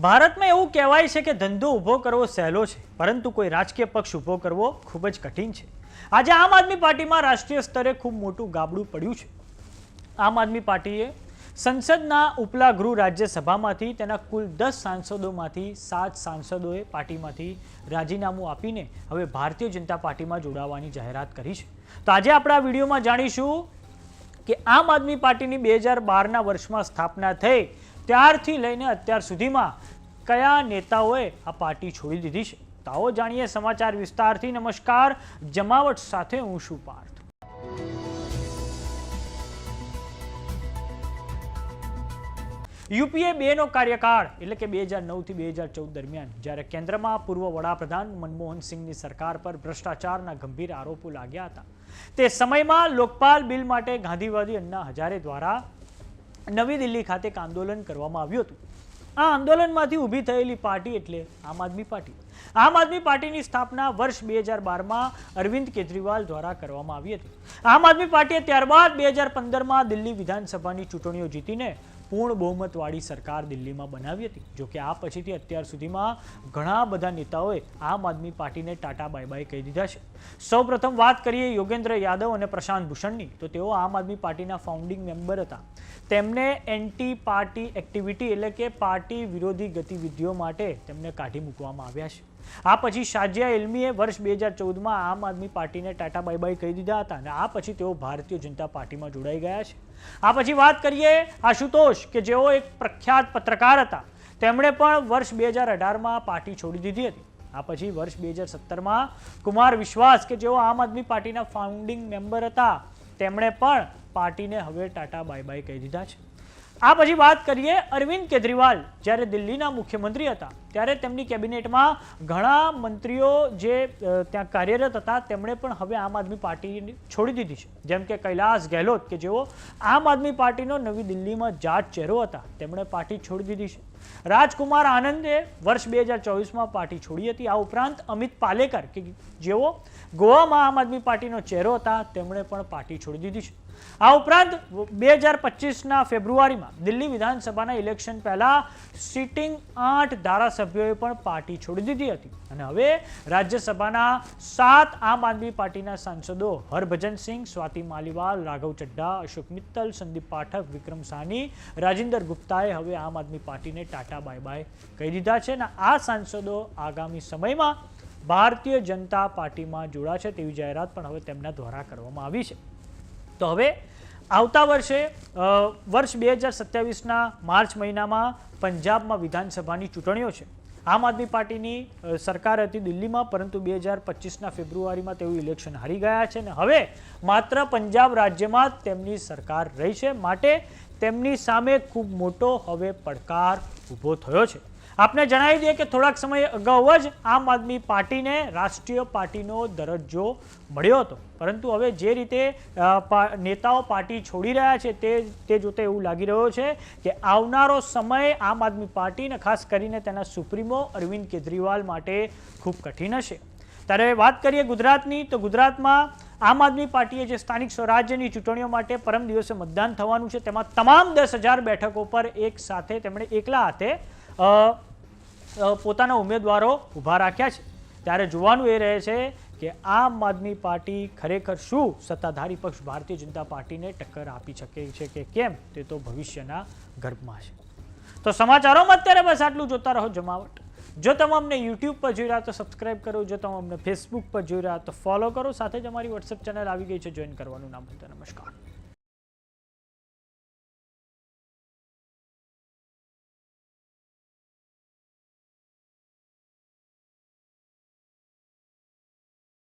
ભારતમાં એવું કહેવાય છે કે ધંધો ઊભો કરવો સહેલો છે, પરંતુ કોઈ રાજકીય પક્ષ ઊભો કરવો ખૂબ જ કઠિન છે. આજે આમ આદમી પાર્ટીમાં રાષ્ટ્રીય સ્તરે ખૂબ મોટું ગાબડું પડ્યું છે. આમ આદમી પાર્ટીએ સંસદના ઉપલા ગૃહ રાજ્યસભામાંથી તેના કુલ 10 સાંસદોમાંથી 7 સાંસદોએ પાર્ટીમાંથી રાજીનામું આપીને હવે ભારતીય જનતા પાર્ટીમાં જોડાવાની જાહેરાત કરી છે. તો આજે આપણે આ વિડીયોમાં જાણીશું કે આમ આદમી પાર્ટીની 2012ના વર્ષમાં સ્થાપના થઈ ત્યારથી લઈને અત્યાર સુધીમાં કયા નેતાઓએ આ પાર્ટી છોડી દીધી છે. તો આવો જાણીએ સમાચાર વિસ્તારથી. નમસ્કાર, જમાવટ સાથે હું છું પાર્થ. યુપીએ 2નો કાર્યકાળ એટલે કે 2009થી 2014 દરમિયાન જ્યારે કેન્દ્રમાં પૂર્વ વડાપ્રધાન મનમોહન સિંહની સરકાર પર ભ્રષ્ટાચારના ગંભીર આરોપો લાગ્યા હતા, તે સમયમાં લોકપાલ બિલ માટે ગાંધીવાદી અન્ના હજારે દ્વારા નવી દિલ્હી ખાતે એક આંદોલન કરવામાં આવ્યું હતું. આ આંદોલનમાંથી ઊભી થયેલી પાર્ટી એટલે આમ આદમી પાર્ટી. આમ આદમી પાર્ટીની સ્થાપના વર્ષ 2012માં અરવિંદ કેજરીવાલ દ્વારા કરવામાં આવી હતી. આમ આદમી પાર્ટીએ ત્યારબાદ 2015માં દિલ્હી વિધાનસભાની ચૂંટણીઓ જીતીને પૂર્ણ બહુમતવાળી સરકાર દિલ્હીમાં બનાવી હતી. જોકે આ પછીથી અત્યાર સુધીમાં ઘણા બધા નેતાઓએ આમ આદમી પાર્ટીને ટાટા બાય બાય કહી દીધા છે. સૌપ્રથમ વાત કરીએ યોગેન્દ્ર યાદવ અને પ્રશાંત ભૂષણની, તો તેઓ આમ આદમી પાર્ટીના ફાઉન્ડિંગ મેમ્બર હતા. તેમને એન્ટી પાર્ટી એક્ટિવિટી એટલે કે પાર્ટી વિરોધી ગતિવિધિઓ માટે તેમને કાઢી મૂકવામાં આવ્યા છે. આ પછી શાજિયા ઇલ્મીએ વર્ષ 2014માં આમ આદમી પાર્ટીને ટાટા બાય બાય કહી દીધા હતા અને આ પછી તેઓ ભારતીય જનતા પાર્ટીમાં જોડાઈ ગયા છે. આ પછી વાત કરીએ આશુતોષ કે જેઓ એક પ્રખ્યાત પત્રકાર હતા. તેમણે પણ વર્ષ 2018માં પાર્ટી છોડી દીધી હતી. આ પછી વર્ષ 2017માં કુમાર વિશ્વાસ કે જેઓ આમ આદમી પાર્ટીના ફાઉન્ડિંગ મેમ્બર હતા, તેમણે પણ પાર્ટીને હવે ટાટા બાય બાય કહી દીધા છે. આ પછી વાત કરીએ અરવિંદ કેજરીવાલ. જ્યારે દિલ્હીના મુખ્યમંત્રી હતા ત્યારે તેમની કેબિનેટમાં ઘણા મંત્રીઓ જે ત્યાં કાર્યરત હતા તેમણે પણ હવે આમ આદમી પાર્ટી છોડી દીધી છે. જેમ કે કૈલાશ ગેહલોત કે જેઓ આમ આદમી પાર્ટીનો નવી દિલ્હીમાં જાટ ચહેરો હતા, તેમણે પાર્ટી છોડી દીધી છે. રાજકુમાર આનંદે વર્ષ 2024માં પાર્ટી છોડી હતી. આ ઉપરાંત અમિત પાલેકર કે જેઓ ગોવામાં આમ આદમી પાર્ટીનો ચહેરો હતા, તેમણે પણ પાર્ટી છોડી દીધી છે. આ ઉપરાંત 2025ના ફેબ્રુઆરીમાં દિલ્હી વિધાનસભાના ઇલેક્શન પહેલા સિટિંગ 8 ધારાસભ્યોએ પણ પાર્ટી છોડી દીધી હતી અને હવે રાજ્યસભાના 7 આમ આદમી પાર્ટીના સાંસદો હરભજન સિંહ, સ્વાતિ માલીવાલ, રાઘવ ચડ્ઢા, અશોક મિત્તલ, સંદીપ પાઠક, વિક્રમ સાની, રાજિંદર ગુપ્તાએ હવે આમ આદમી પાર્ટીને ટાટા બાય બાય કહી દીધા છે અને આ સાંસદો આગામી સમયમાં ભારતીય જનતા પાર્ટીમાં જોડાશે તેવી જાહેરાત પણ હવે તેમના દ્વારા કરવામાં આવી છે. તો હવે આવતા વર્ષે વર્ષ 2027ના માર્ચ મહિનામાં પંજાબમાં વિધાનસભાની ચૂંટણીઓ છે. આમ આદમી પાર્ટીની સરકાર હતી દિલ્હીમાં, પરંતુ 2025ના ફેબ્રુઆરીમાં તેઓ ઇલેક્શન હારી ગયા છે અને હવે માત્ર પંજાબ રાજ્યમાં તેમની સરકાર રહી છે. માટે તેમની સામે ખૂબ મોટો હવે પડકાર ઊભો થયો છે. આપને જણાવી દઈએ કે થોડાક સમય અગાઉ જ આમ આદમી પાર્ટીને રાષ્ટ્રીય પાર્ટીનો દરજ્જો મળ્યો હતો, પરંતુ હવે જે રીતે નેતાઓ પાર્ટી છોડી રહ્યા છે તે જોતે એવું લાગી રહ્યો છે કે આવનારો સમય આમ આદમી પાર્ટી અને ખાસ કરીને તેના સુપ્રીમો અરવિંદ કેજરીવાલ માટે ખૂબ કઠિન હશે. ત્યારે વાત કરીએ ગુજરાતની, તો ગુજરાતમાં આમ આદમી પાર્ટીએ જે સ્થાનિક સ્વરાજ્યની ચૂંટણીઓ માટે પરમ દિવસે મતદાન થવાનું છે તેમાં તમામ 10,000 બેઠકો પર એક સાથે તેમણે એકલા હાથે પોતાના ઉમેદવારો ઊભા રાખ્યા છે. ત્યારે જોવાનું એ રહે છે કે આમ આદમી પાર્ટી ખરેખર શું સત્તાધારી પક્ષ ભારતીય જનતા પાર્ટીને ટક્કર આપી શકે છે કે કેમ, તે તો ભવિષ્યના ગર્ભમાં છે. તો સમાચારોમાં અત્યારે બસ આટલું. જોતા રહો જમાવટ. જો તમે અમને યુટ્યુબ પર જોઈ રહ્યા તો સબસ્ક્રાઇબ કરો, જો તમે અમને ફેસબુક પર જોઈ રહ્યા તો ફોલો કરો, સાથે જ અમારી વોટ્સએપ ચેનલ આવી ગઈ છે, જોઈન કરવાનું ના ભૂલતા. નમસ્કાર.